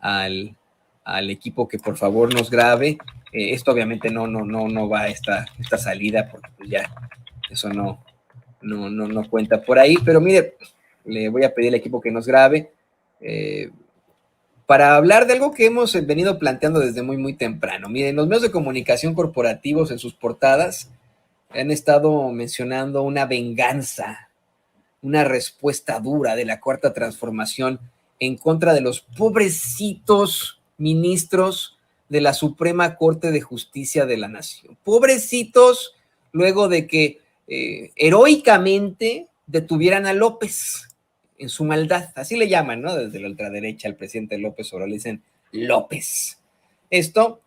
al equipo que por favor nos grabe. Esto obviamente no va a esta salida, porque pues ya eso no cuenta por ahí, pero mire, le voy a pedir al equipo que nos grabe para hablar de algo que hemos venido planteando desde muy temprano. Miren, los medios de comunicación corporativos en sus portadas han estado mencionando una venganza, una respuesta dura de la Cuarta Transformación en contra de los pobrecitos ministros de la Suprema Corte de Justicia de la Nación. Pobrecitos, luego de que heroicamente detuvieran a López en su maldad, así le llaman, ¿no? Desde la ultraderecha al presidente López Obrador le dicen López. Esto,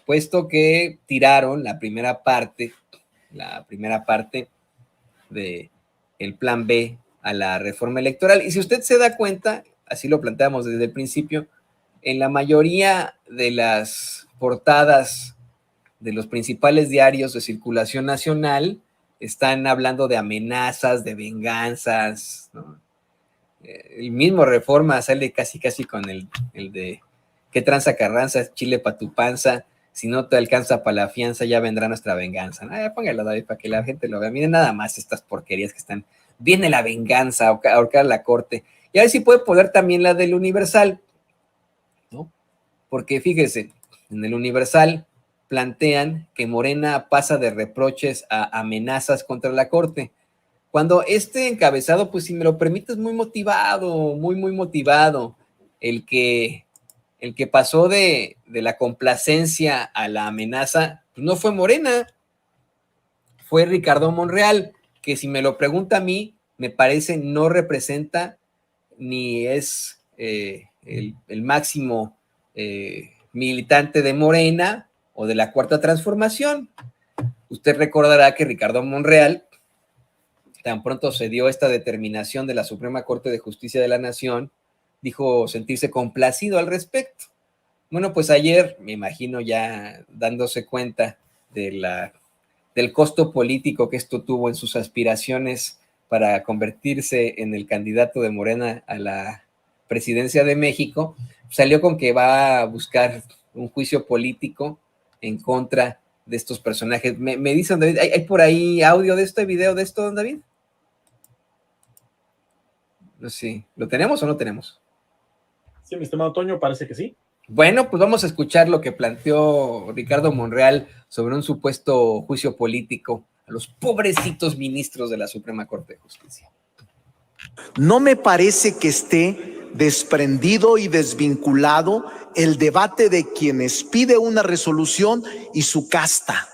puesto que tiraron la primera parte de el plan B a la reforma electoral. Y si usted se da cuenta, así lo planteamos desde el principio, en la mayoría de las portadas de los principales diarios de circulación nacional están hablando de amenazas, de venganzas, ¿no? El mismo Reforma sale casi con el de ¿qué tranza Carranza? Chile pa' tu panza. Si no te alcanza para la fianza, ya vendrá nuestra venganza. Póngalo, David, para que la gente lo vea. Miren nada más estas porquerías que están. Viene la venganza, ahorcar a la corte. Y a ver si puede poner también la del Universal, ¿no? Porque fíjese, en el Universal plantean que Morena pasa de reproches a amenazas contra la corte. Cuando este encabezado, pues si me lo permites, muy motivado, muy motivado. El que pasó de la complacencia a la amenaza, pues no fue Morena, fue Ricardo Monreal, que si me lo pregunta a mí, me parece no representa ni es el máximo militante de Morena o de la Cuarta Transformación. Usted recordará que Ricardo Monreal, tan pronto se dio esta determinación de la Suprema Corte de Justicia de la Nación, dijo sentirse complacido al respecto. Bueno, pues ayer, me imagino ya dándose cuenta del costo político que esto tuvo en sus aspiraciones para convertirse en el candidato de Morena a la presidencia de México, salió con que va a buscar un juicio político en contra de estos personajes. Me dicen, David, ¿hay por ahí audio de esto, hay video de esto, David? No sé, ¿lo tenemos o no tenemos? Sí, mi estimado Toño, parece que sí. Bueno, pues vamos a escuchar lo que planteó Ricardo Monreal sobre un supuesto juicio político a los pobrecitos ministros de la Suprema Corte de Justicia. No me parece que esté desprendido y desvinculado el debate de quienes pide una resolución y su casta,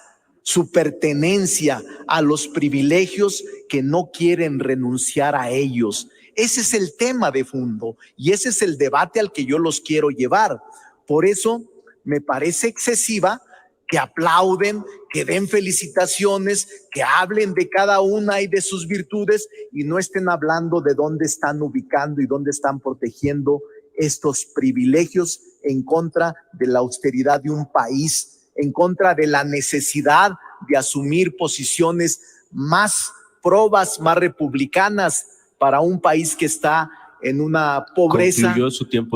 su pertenencia a los privilegios que no quieren renunciar a ellos. Ese es el tema de fondo y ese es el debate al que yo los quiero llevar. Por eso me parece excesiva que aplauden, que den felicitaciones, que hablen de cada una y de sus virtudes y no estén hablando de dónde están ubicando y dónde están protegiendo estos privilegios en contra de la austeridad de un país, en contra de la necesidad de asumir posiciones más probas, más republicanas para un país que está en una pobreza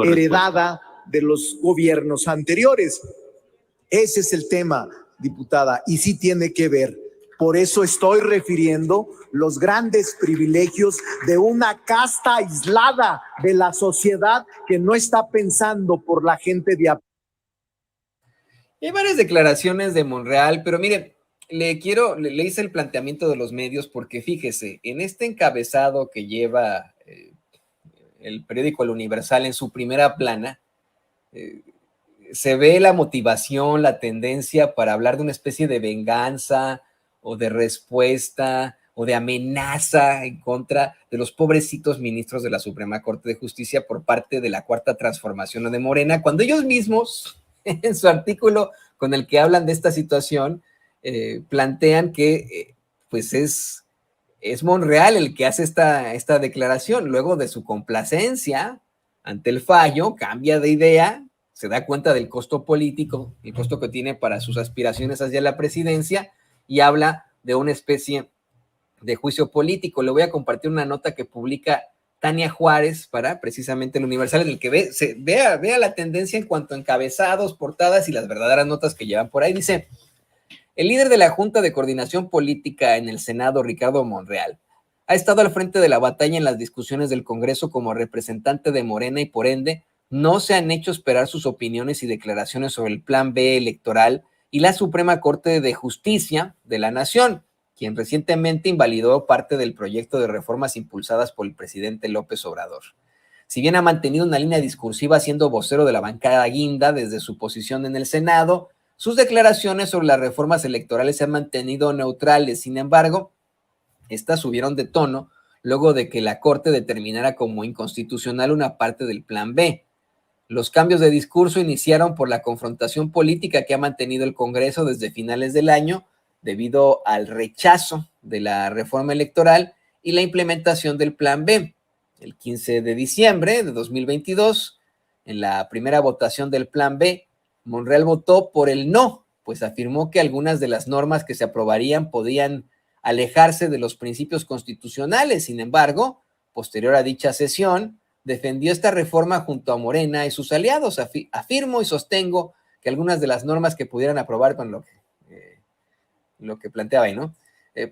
heredada de los gobiernos anteriores. Ese es el tema, diputada, y sí tiene que ver. Por eso estoy refiriendo los grandes privilegios de una casta aislada de la sociedad que no está pensando por la gente de a... Hay varias declaraciones de Monreal, pero mire, le hice el planteamiento de los medios porque fíjese, en este encabezado que lleva el periódico El Universal en su primera plana, se ve la motivación, la tendencia para hablar de una especie de venganza o de respuesta o de amenaza en contra de los pobrecitos ministros de la Suprema Corte de Justicia por parte de la Cuarta Transformación o de Morena, cuando ellos mismos, en su artículo con el que hablan de esta situación, plantean que pues es Monreal el que hace esta declaración. Luego de su complacencia ante el fallo, cambia de idea, se da cuenta del costo político, el costo que tiene para sus aspiraciones hacia la presidencia y habla de una especie de juicio político. Le voy a compartir una nota que publica Tania Juárez para precisamente el Universal, en el que vea la tendencia en cuanto a encabezados, portadas y las verdaderas notas que llevan por ahí. Dice: el líder de la Junta de Coordinación Política en el Senado, Ricardo Monreal, ha estado al frente de la batalla en las discusiones del Congreso como representante de Morena y por ende no se han hecho esperar sus opiniones y declaraciones sobre el Plan B electoral y la Suprema Corte de Justicia de la Nación, quien recientemente invalidó parte del proyecto de reformas impulsadas por el presidente López Obrador. Si bien ha mantenido una línea discursiva siendo vocero de la bancada guinda desde su posición en el Senado, sus declaraciones sobre las reformas electorales se han mantenido neutrales. Sin embargo, estas subieron de tono luego de que la Corte determinara como inconstitucional una parte del Plan B. Los cambios de discurso iniciaron por la confrontación política que ha mantenido el Congreso desde finales del año debido al rechazo de la reforma electoral y la implementación del Plan B. El 15 de diciembre de 2022, en la primera votación del Plan B, Monreal votó por el no, pues afirmó que algunas de las normas que se aprobarían podían alejarse de los principios constitucionales. Sin embargo, posterior a dicha sesión, defendió esta reforma junto a Morena y sus aliados. Afirmo y sostengo que algunas de las normas que pudieran aprobar con lo que planteaba ahí, ¿no?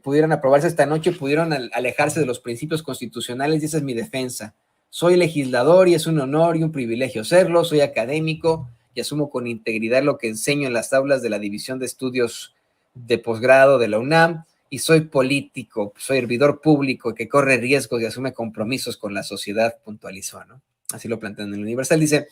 Pudieran aprobarse esta noche, pudieron alejarse de los principios constitucionales y esa es mi defensa. Soy legislador y es un honor y un privilegio serlo, soy académico y asumo con integridad lo que enseño en las aulas de la División de Estudios de Posgrado de la UNAM y soy político, soy servidor público que corre riesgos y asume compromisos con la sociedad, puntualizó, ¿no? Así lo plantean en el Universal. Dice: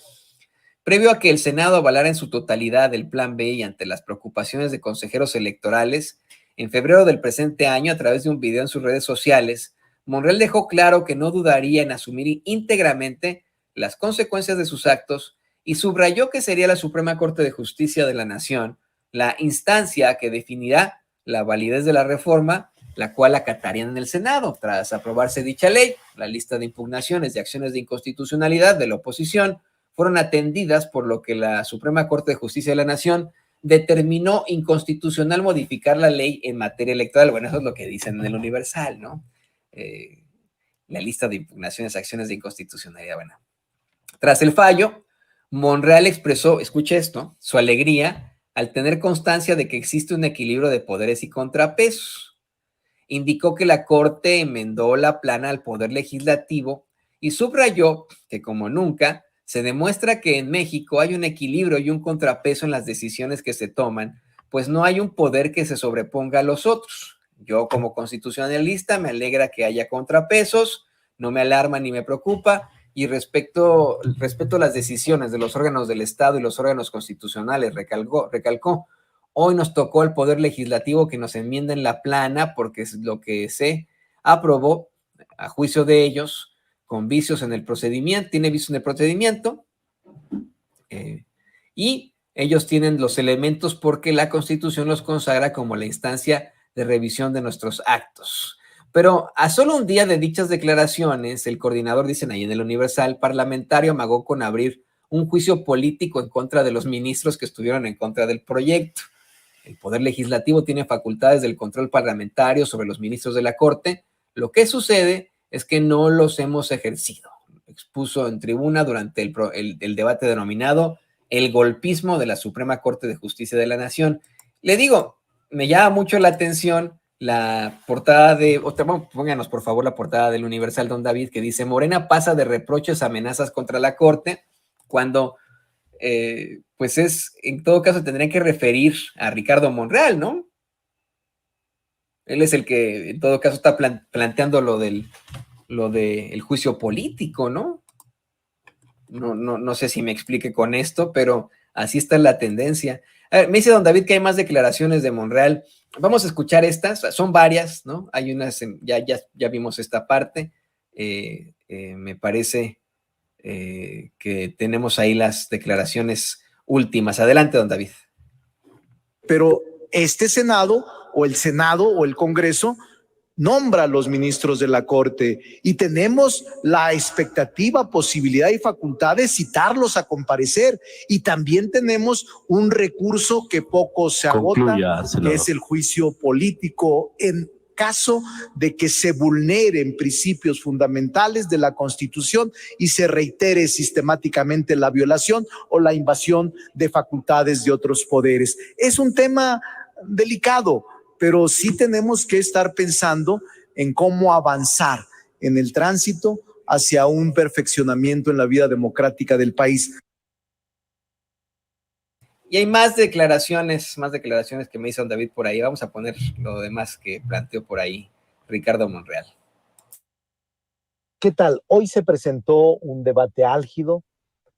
previo a que el Senado avalara en su totalidad el Plan B y ante las preocupaciones de consejeros electorales, en febrero del presente año, a través de un video en sus redes sociales, Monreal dejó claro que no dudaría en asumir íntegramente las consecuencias de sus actos y subrayó que sería la Suprema Corte de Justicia de la Nación la instancia que definirá la validez de la reforma, la cual acatarían en el Senado. Tras aprobarse dicha ley, la lista de impugnaciones de acciones de inconstitucionalidad de la oposición fueron atendidas, por lo que la Suprema Corte de Justicia de la Nación determinó inconstitucional modificar la ley en materia electoral. Bueno, eso es lo que dicen en el Universal, ¿no? La lista de impugnaciones, acciones de inconstitucionalidad. Bueno, tras el fallo, Monreal expresó, escuche esto, su alegría al tener constancia de que existe un equilibrio de poderes y contrapesos. Indicó que la Corte enmendó la plana al Poder Legislativo y subrayó que, como nunca, se demuestra que en México hay un equilibrio y un contrapeso en las decisiones que se toman, pues no hay un poder que se sobreponga a los otros. Yo, como constitucionalista, me alegra que haya contrapesos, no me alarma ni me preocupa, y respeto las decisiones de los órganos del Estado y los órganos constitucionales, recalcó. Hoy nos tocó el Poder Legislativo que nos enmienda en la plana, porque es lo que se aprobó, a juicio de ellos, con vicios en el procedimiento, tiene vicios en el procedimiento, y ellos tienen los elementos porque la Constitución los consagra como la instancia de revisión de nuestros actos. Pero a solo un día de dichas declaraciones, el coordinador, dicen ahí en el Universal, parlamentario amagó con abrir un juicio político en contra de los ministros que estuvieron en contra del proyecto. El Poder Legislativo tiene facultades del control parlamentario sobre los ministros de la Corte. Lo que sucede es que no los hemos ejercido. Expuso en tribuna durante el debate denominado el golpismo de la Suprema Corte de Justicia de la Nación. Le digo, me llama mucho la atención la portada pónganos por favor la portada del Universal, don David, que dice: Morena pasa de reproches a amenazas contra la Corte, cuando pues en todo caso tendrían que referir a Ricardo Monreal, ¿no? Él es el que en todo caso está planteando lo del juicio político, ¿no? No sé si me explique con esto, pero así está la tendencia. A ver, me dice don David que hay más declaraciones de Monreal. Vamos a escuchar estas, son varias, ¿no? Hay unas, ya vimos esta parte. Me parece que tenemos ahí las declaraciones últimas. Adelante, don David. Pero este Senado o el Congreso nombra a los ministros de la Corte y tenemos la expectativa, posibilidad y facultad de citarlos a comparecer, y también tenemos un recurso que poco se agota, que es el juicio político en caso de que se vulneren principios fundamentales de la Constitución y se reitere sistemáticamente la violación o la invasión de facultades de otros poderes. Es un tema delicado, pero sí tenemos que estar pensando en cómo avanzar en el tránsito hacia un perfeccionamiento en la vida democrática del país. Y hay más declaraciones que me hizo David por ahí. Vamos a poner lo demás que planteó por ahí Ricardo Monreal. ¿Qué tal? Hoy se presentó un debate álgido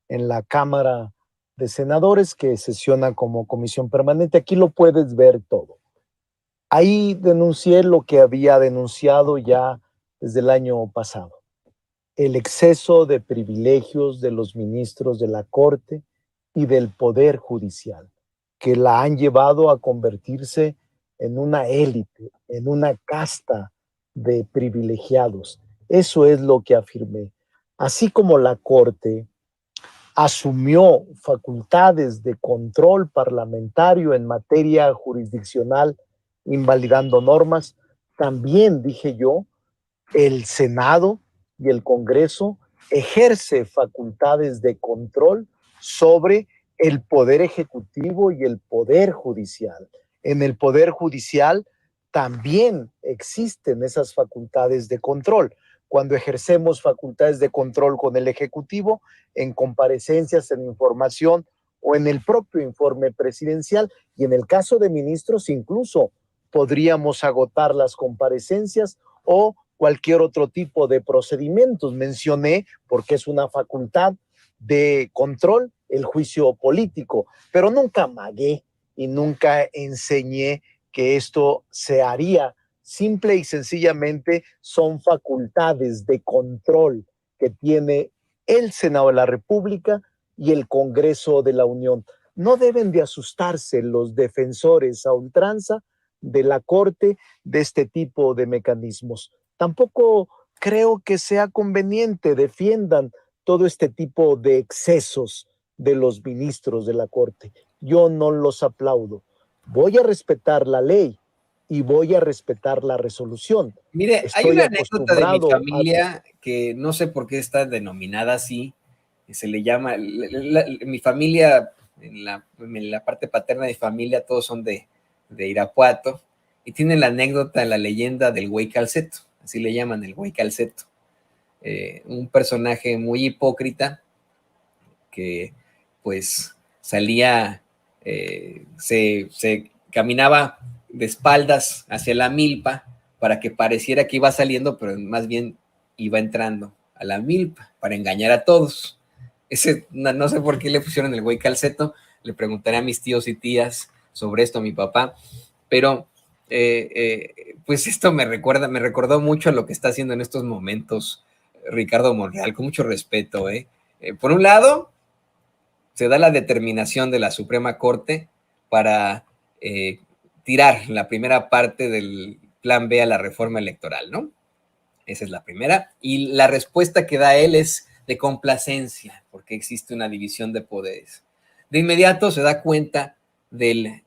en la Cámara de Senadores que sesiona como comisión permanente. Aquí lo puedes ver todo. Ahí denuncié lo que había denunciado ya desde el año pasado. El exceso de privilegios de los ministros de la Corte y del Poder Judicial, que la han llevado a convertirse en una élite, en una casta de privilegiados. Eso es lo que afirmé. Así como la Corte asumió facultades de control parlamentario en materia jurisdiccional, invalidando normas, también, dije yo, el Senado y el Congreso ejerce facultades de control sobre el Poder Ejecutivo y el Poder Judicial. En el Poder Judicial también existen esas facultades de control. Cuando ejercemos facultades de control con el Ejecutivo, en comparecencias, en información o en el propio informe presidencial, y en el caso de ministros incluso podríamos agotar las comparecencias o cualquier otro tipo de procedimientos. Mencioné, porque es una facultad de control, el juicio político, pero nunca amagué y nunca enseñé que esto se haría. Simple y sencillamente son facultades de control que tiene el Senado de la República y el Congreso de la Unión. No deben de asustarse los defensores a ultranza de la Corte de este tipo de mecanismos. Tampoco creo que sea conveniente defiendan todo este tipo de excesos de los ministros de la Corte. Yo no los aplaudo. Voy a respetar la ley y voy a respetar la resolución. Mire, hay una anécdota de mi familia que no sé por qué está denominada así. Se le llama, mi familia, en la parte paterna de mi familia, todos son de Irapuato, y tienen la anécdota, la leyenda del güey Calceto, así le llaman, el güey Calceto. Un personaje muy hipócrita que pues salía, se caminaba de espaldas hacia la milpa para que pareciera que iba saliendo, pero más bien iba entrando a la milpa para engañar a todos. No sé por qué le pusieron el güey Calceto, le preguntaré a mis tíos y tías sobre esto a mi papá, pero pues esto me recordó mucho a lo que está haciendo en estos momentos Ricardo Monreal, con mucho respeto. Por un lado, se da la determinación de la Suprema Corte para tirar la primera parte del plan B a la reforma electoral, ¿no? Esa es la primera. Y la respuesta que da él es de complacencia, porque existe una división de poderes. De inmediato se da cuenta del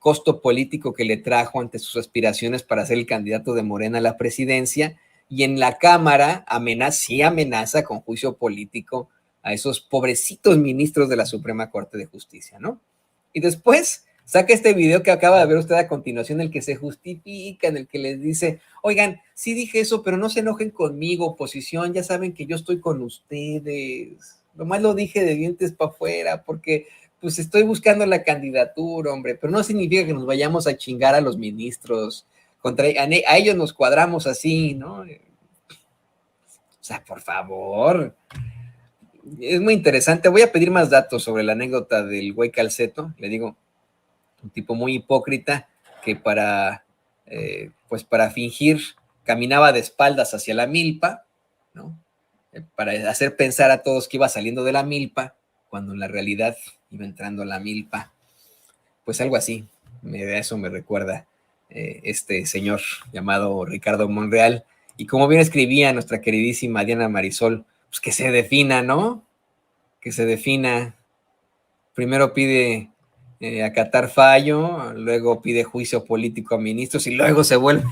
costo político que le trajo ante sus aspiraciones para ser el candidato de Morena a la presidencia, y en la Cámara amenaza con juicio político a esos pobrecitos ministros de la Suprema Corte de Justicia, ¿no? Y después saca este video que acaba de ver usted a continuación, en el que se justifica, en el que les dice, oigan, sí dije eso, pero no se enojen conmigo, oposición, ya saben que yo estoy con ustedes. Nomás lo dije de dientes para afuera, porque pues estoy buscando la candidatura, hombre, pero no significa que nos vayamos a chingar a los ministros. A ellos nos cuadramos así, ¿no? O sea, por favor. Es muy interesante. Voy a pedir más datos sobre la anécdota del güey Calceto. Le digo, un tipo muy hipócrita que pues para fingir caminaba de espaldas hacia la milpa, ¿no? Para hacer pensar a todos que iba saliendo de la milpa, cuando en la realidad iba entrando a la milpa. Pues algo así, eso me recuerda este señor llamado Ricardo Monreal. Y como bien escribía nuestra queridísima Diana Marisol, pues que se defina, ¿no? Que se defina. Primero pide acatar fallo, luego pide juicio político a ministros y luego se vuelve,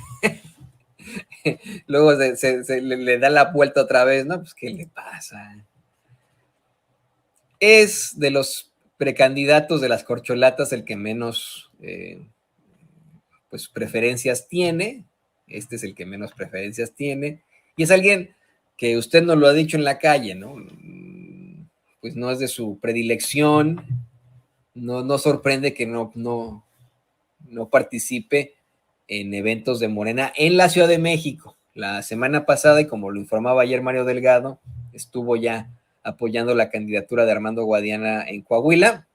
luego le da la vuelta otra vez, ¿no? Pues, ¿qué le pasa? Es de los precandidatos de las corcholatas el que menos pues preferencias tiene. Este es el que menos preferencias tiene. Y es alguien que usted no lo ha dicho en la calle, ¿no? Pues no es de su predilección. No sorprende que no participe en eventos de Morena en la Ciudad de México. La semana pasada, y como lo informaba ayer Mario Delgado, estuvo ya apoyando la candidatura de Armando Guadiana en Coahuila.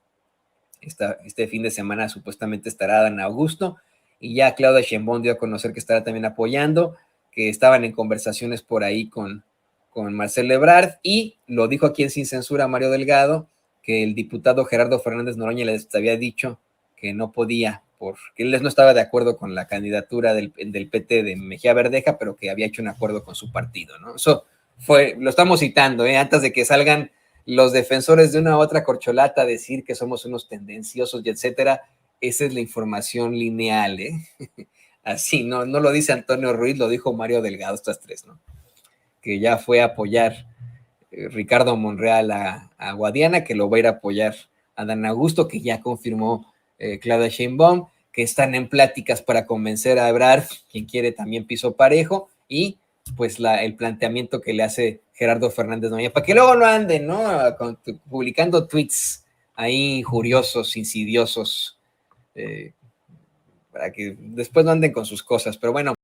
Este fin de semana supuestamente estará Dan Augusto, y ya Claudia Sheinbaum dio a conocer que estará también apoyando, que estaban en conversaciones por ahí con Marcelo Ebrard, y lo dijo aquí en Sin Censura Mario Delgado, que el diputado Gerardo Fernández Noroña les había dicho que no podía, porque él no estaba de acuerdo con la candidatura del PT de Mejía Verdeja, pero que había hecho un acuerdo con su partido, ¿no? Eso lo estamos citando, antes de que salgan los defensores de una u otra corcholata a decir que somos unos tendenciosos y etcétera. Esa es la información lineal, Así, no lo dice Antonio Ruiz, lo dijo Mario Delgado, estas tres, ¿no? Que ya fue a apoyar Ricardo Monreal a Guadiana, que lo va a ir a apoyar a Dan Augusto, que ya confirmó Claudia Sheinbaum, que están en pláticas para convencer a Ebrard, quien quiere también piso parejo, y pues el planteamiento que le hace Gerardo Fernández Noroña, para que luego no anden, ¿no? Publicando tweets ahí injuriosos, insidiosos, para que después no anden con sus cosas, pero bueno.